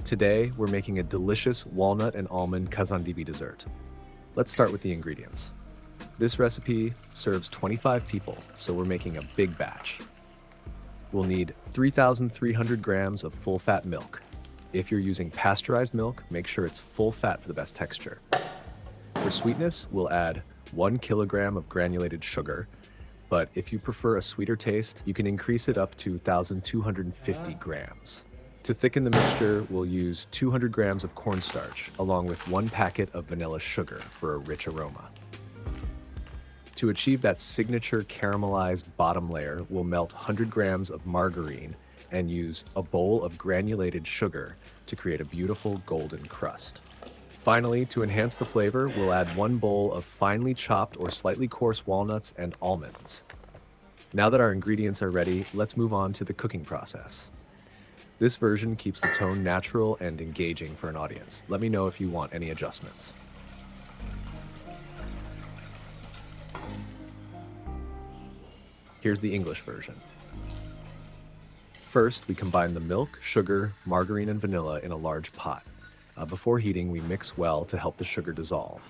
Today, we're making a delicious walnut and almond Kazandibi dessert. Let's start with the ingredients. This recipe serves 25 people, so we're making a big batch. We'll need 3,300 grams of full-fat milk. If you're using pasteurized milk, make sure it's full fat for the best texture. For sweetness, we'll add 1 kilogram of granulated sugar, but if you prefer a sweeter taste, you can increase it up to 1,250 grams. To thicken the mixture, we'll use 200 grams of cornstarch, along with 1 packet of vanilla sugar for a rich aroma. To achieve that signature caramelized bottom layer, we'll melt 100 grams of margarine and use a bowl of granulated sugar to create a beautiful golden crust. Finally, to enhance the flavor, we'll add 1 bowl of finely chopped or slightly coarse walnuts and almonds. Now that our ingredients are ready, let's move on to the cooking process. This version keeps the tone natural and engaging for an audience. Let me know if you want any adjustments. Here's the English version. First, we combine the milk, sugar, margarine, and vanilla in a large pot. Before heating, we mix well to help the sugar dissolve.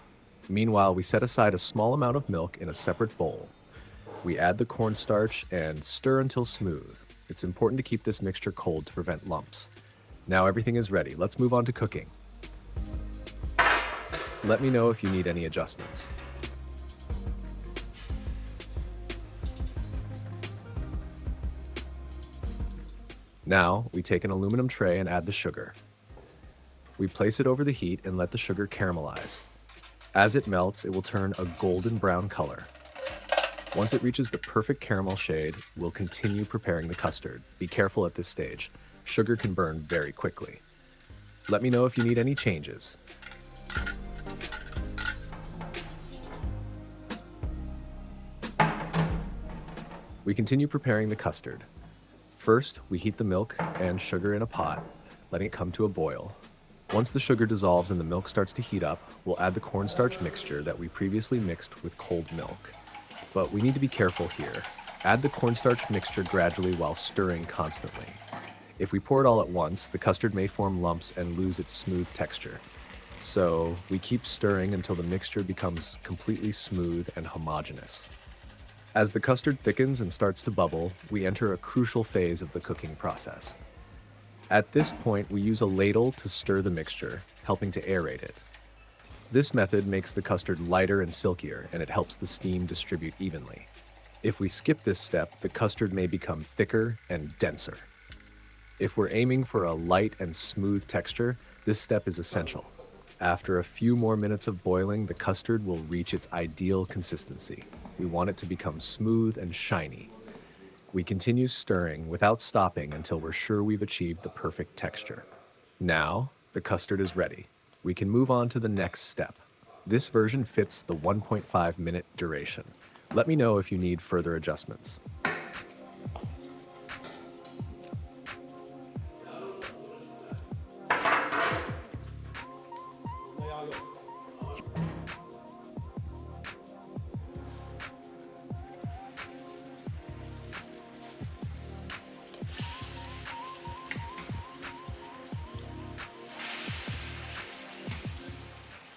Meanwhile, we set aside a small amount of milk in a separate bowl. We add the cornstarch and stir until smooth. It's important to keep this mixture cold to prevent lumps. Now everything is ready. Let's move on to cooking. Let me know if you need any adjustments. Now, we take an aluminum tray and add the sugar. We place it over the heat and let the sugar caramelize. As it melts, it will turn a golden brown color. Once it reaches the perfect caramel shade, we'll continue preparing the custard. Be careful at this stage. Sugar can burn very quickly. Let me know if you need any changes. We continue preparing the custard. First, we heat the milk and sugar in a pot, letting it come to a boil. Once the sugar dissolves and the milk starts to heat up, we'll add the cornstarch mixture that we previously mixed with cold milk. But we need to be careful here. Add the cornstarch mixture gradually while stirring constantly. If we pour it all at once, the custard may form lumps and lose its smooth texture. So we keep stirring until the mixture becomes completely smooth and homogeneous. As the custard thickens and starts to bubble, we enter a crucial phase of the cooking process. At this point, we use a ladle to stir the mixture, helping to aerate it. This method makes the custard lighter and silkier, and it helps the steam distribute evenly. If we skip this step, the custard may become thicker and denser. If we're aiming for a light and smooth texture, this step is essential. After a few more minutes of boiling, the custard will reach its ideal consistency. We want it to become smooth and shiny. We continue stirring without stopping until we're sure we've achieved the perfect texture. Now, the custard is ready. We can move on to the next step. This version fits the 1.5-minute duration. Let me know if you need further adjustments.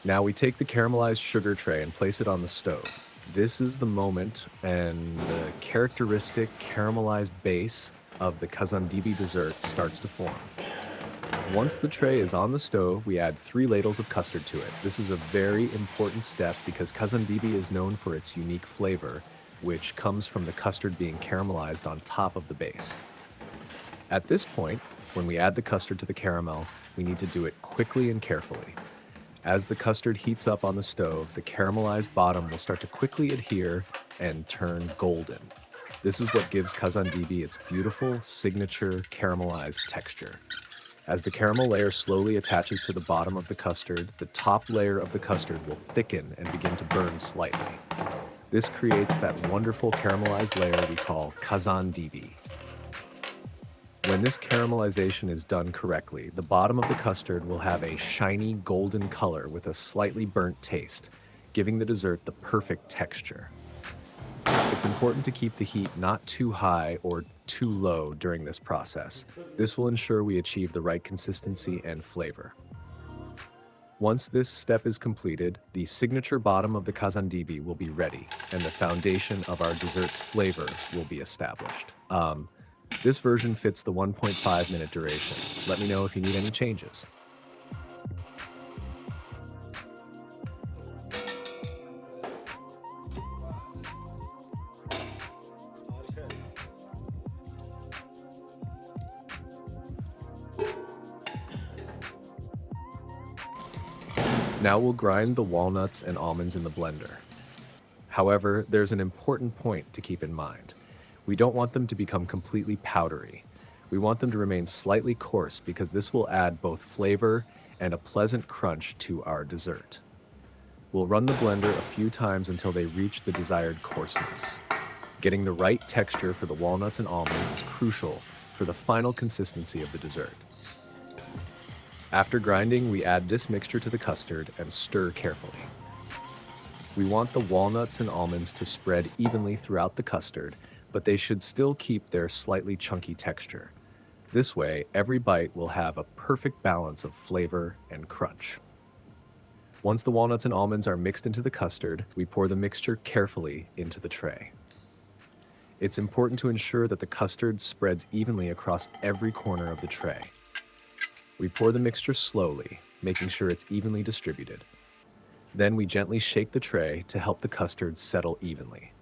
Now we take the caramelized sugar tray and place it on the stove. This is the moment and the characteristic caramelized base of the Kazandibi dessert starts to form. Once the tray is on the stove, we add 3 ladles of custard to it. This is a very important step because Kazandibi is known for its unique flavor, which comes from the custard being caramelized on top of the base. At this point, when we add the custard to the caramel, we need to do it quickly and carefully. As the custard heats up on the stove, the caramelized bottom will start to quickly adhere and turn golden. This is what gives Kazandibi its beautiful, signature caramelized texture. As the caramel layer slowly attaches to the bottom of the custard, the top layer of the custard will thicken and begin to burn slightly. This creates that wonderful caramelized layer we call Kazandibi. When this caramelization is done correctly, the bottom of the custard will have a shiny golden color with a slightly burnt taste, giving the dessert the perfect texture. It's important to keep the heat not too high or too low during this process. This will ensure we achieve the right consistency and flavor. Once this step is completed, the signature bottom of the Kazandibi will be ready, and the foundation of our dessert's flavor will be established. This version fits the 1.5-minute duration. Let me know if you need any changes. Now we'll grind the walnuts and almonds in the blender. However, there's an important point to keep in mind. We don't want them to become completely powdery. We want them to remain slightly coarse because this will add both flavor and a pleasant crunch to our dessert. We'll run the blender a few times until they reach the desired coarseness. Getting the right texture for the walnuts and almonds is crucial for the final consistency of the dessert. After grinding, we add this mixture to the custard and stir carefully. We want the walnuts and almonds to spread evenly throughout the custard, but they should still keep their slightly chunky texture. This way, every bite will have a perfect balance of flavor and crunch. Once the walnuts and almonds are mixed into the custard, we pour the mixture carefully into the tray. It's important to ensure that the custard spreads evenly across every corner of the tray. We pour the mixture slowly, making sure it's evenly distributed. Then we gently shake the tray to help the custard settle evenly.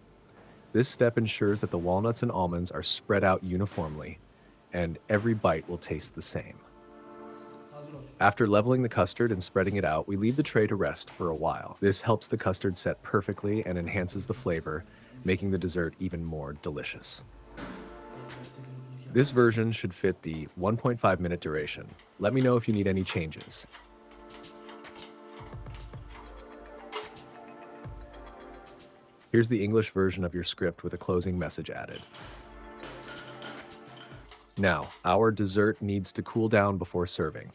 This step ensures that the walnuts and almonds are spread out uniformly, and every bite will taste the same. After leveling the custard and spreading it out, we leave the tray to rest for a while. This helps the custard set perfectly and enhances the flavor, making the dessert even more delicious. This version should fit the 1.5-minute duration. Let me know if you need any changes. Here's the English version of your script with a closing message added. Now, our dessert needs to cool down before serving.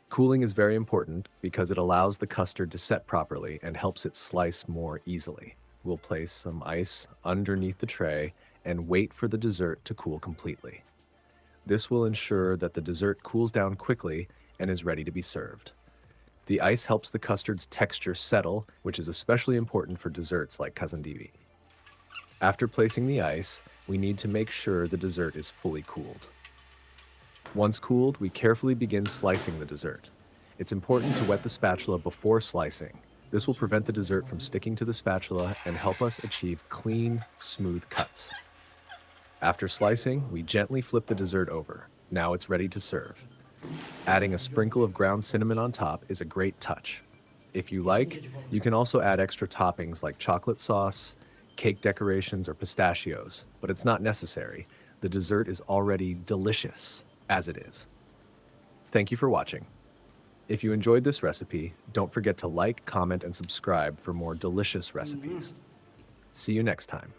Cooling is very important because it allows the custard to set properly and helps it slice more easily. We'll place some ice underneath the tray and wait for the dessert to cool completely. This will ensure that the dessert cools down quickly and is ready to be served. The ice helps the custard's texture settle, which is especially important for desserts like Kazandibi. After placing the ice, we need to make sure the dessert is fully cooled. Once cooled, we carefully begin slicing the dessert. It's important to wet the spatula before slicing. This will prevent the dessert from sticking to the spatula and help us achieve clean, smooth cuts. After slicing, we gently flip the dessert over. Now it's ready to serve. Adding a sprinkle of ground cinnamon on top is a great touch. If you like, you can also add extra toppings like chocolate sauce, cake decorations, or pistachios, but it's not necessary. The dessert is already delicious as it is. Thank you for watching. If you enjoyed this recipe, don't forget to like, comment, and subscribe for more delicious recipes. See you next time.